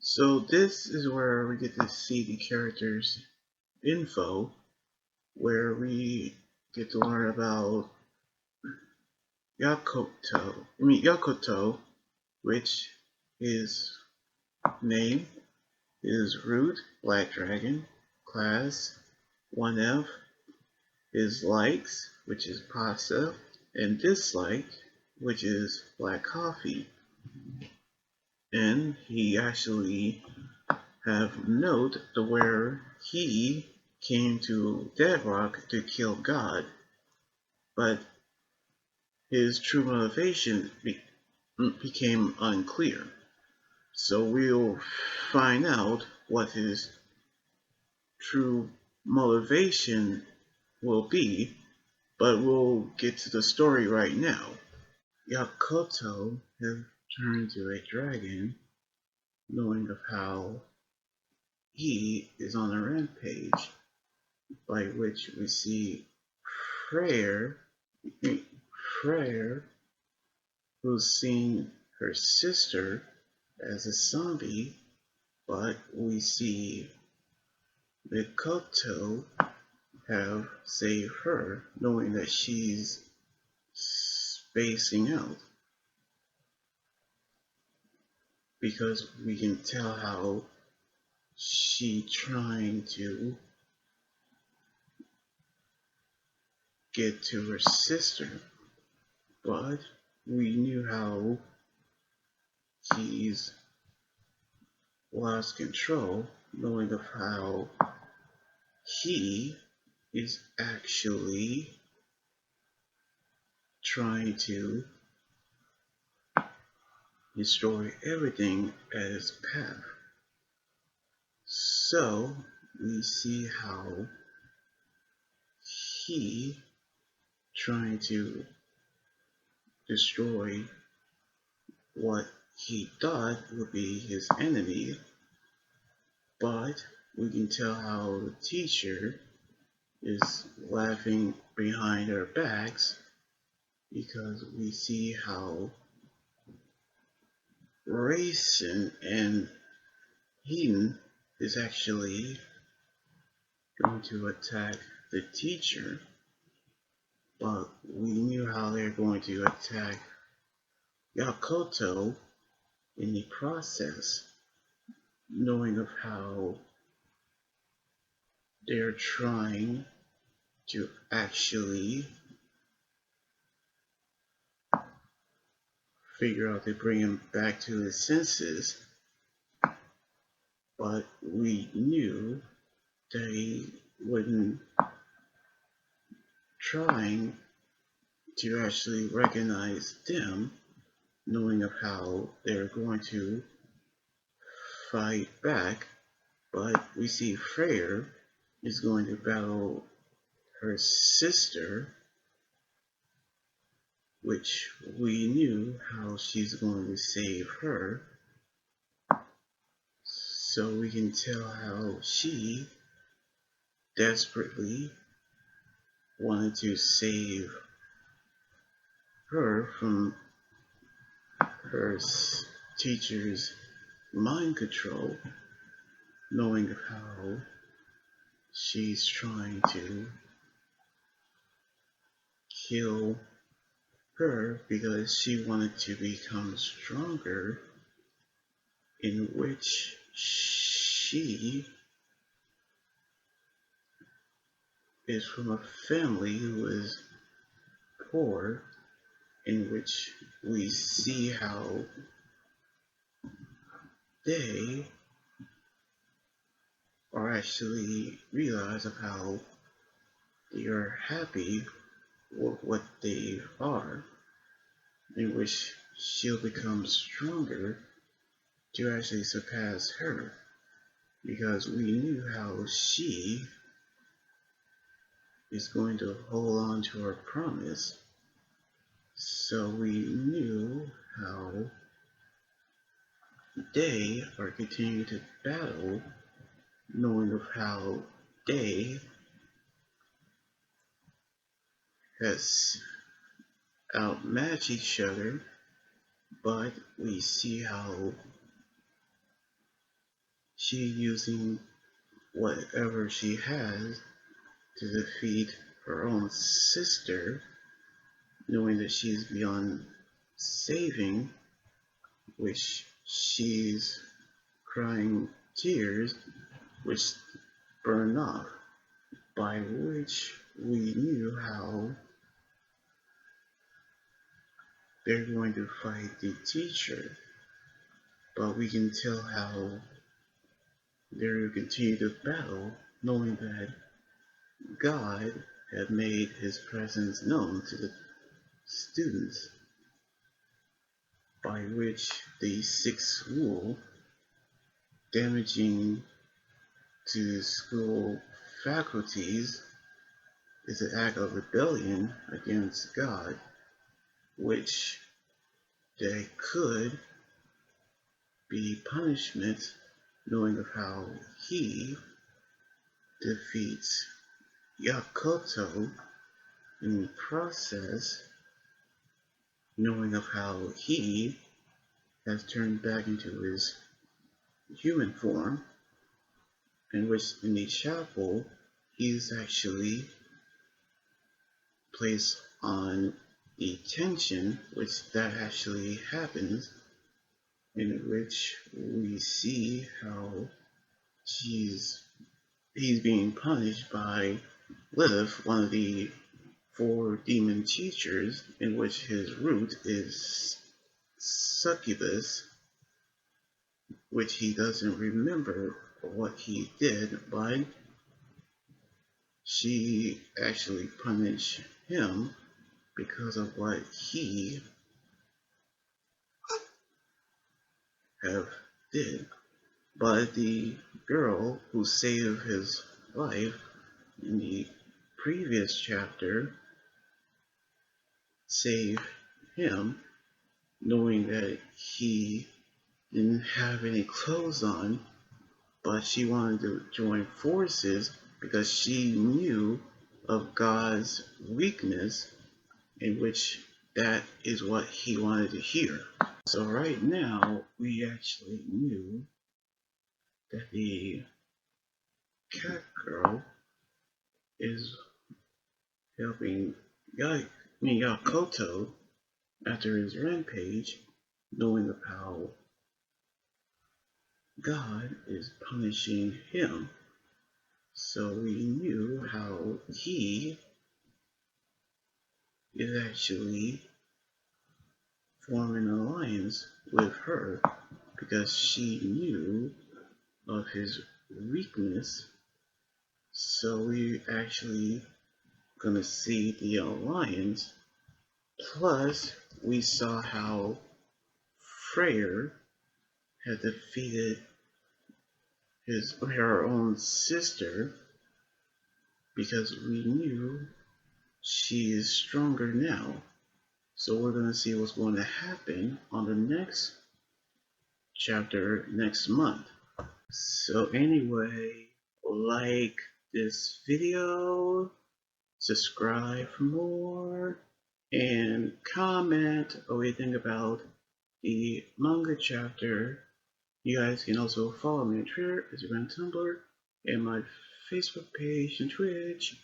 So this is where we get to see the characters' info, where we get to learn about Yakuto, which his name is Root, Black Dragon, class 1F, his likes, which is pasta, and dislike, which is black coffee. And he actually have note to where he came to Dead Rock to kill God, but his true motivation became unclear. So we'll find out what his true motivation will be, but we'll get to the story right now. Yakuto has turned to a dragon, knowing of how he is on a rampage, by which we see Freyr, Freyr, who's seen her sister as a zombie, but we see Mikoto have saved her, knowing that she's spacing out, because we can tell how she trying to get to her sister, but we knew how he's lost control, knowing of how he is actually trying to destroy everything at his path. So we see how he trying to destroy what he thought would be his enemy, but we can tell how the teacher is laughing behind our backs, because we see how Racing and Heaton is actually going to attack the teacher, but we knew how they're going to attack Yakuto in the process, knowing of how they're trying to actually figure out to bring him back to his senses, but we knew they wouldn't trying to actually recognize them, knowing of how they're going to fight back, but we see Freyr is going to battle her sister, which we knew how she's going to save her, so we can tell how she desperately wanted to save her from her teacher's mind control, knowing how she's trying to kill her because she wanted to become stronger, in which she is from a family who is poor, in which we see how they are actually realize of how they are happy with what they are, in which she'll become stronger to actually surpass her, because we knew how she is going to hold on to her promise. So we knew how they are continuing to battle, knowing of how they has outmatched each other, but we see how she using whatever she has to defeat her own sister, knowing that she's beyond saving, which she's crying tears which burn off, by which we knew how they're going to fight the teacher, but we can tell how they're going to continue the battle, knowing that God had made his presence known to the students, by which the sixth rule, damaging to school faculties, is an act of rebellion against God, which they could be punishment, knowing of how he defeats Yakuto in the process, knowing of how he has turned back into his human form, in which in the chapel he is actually placed on detention, which that actually happens, in which we see how he's being punished by Lilith, one of the four demon teachers, in which his root is succubus, which he doesn't remember what he did, but she actually punished him because of what he have did. But the girl who saved his life in the previous chapter saved him, knowing that he didn't have any clothes on, but she wanted to join forces because she knew of God's weakness, in which that is what he wanted to hear. So right now, we actually knew that the cat girl is helping Yakuto after his rampage, knowing of how God is punishing him. So we knew how he is actually forming an alliance with her because she knew of his weakness. So we actually gonna see the alliance. Plus, we saw how Freyr had defeated her own sister because we knew she is stronger now. So we're gonna see what's going to happen on the next chapter next month. So anyway, like this video, subscribe for more, and comment what you think about the manga chapter. You guys can also follow me on Twitter, Instagram, Tumblr, and my Facebook page and Twitch.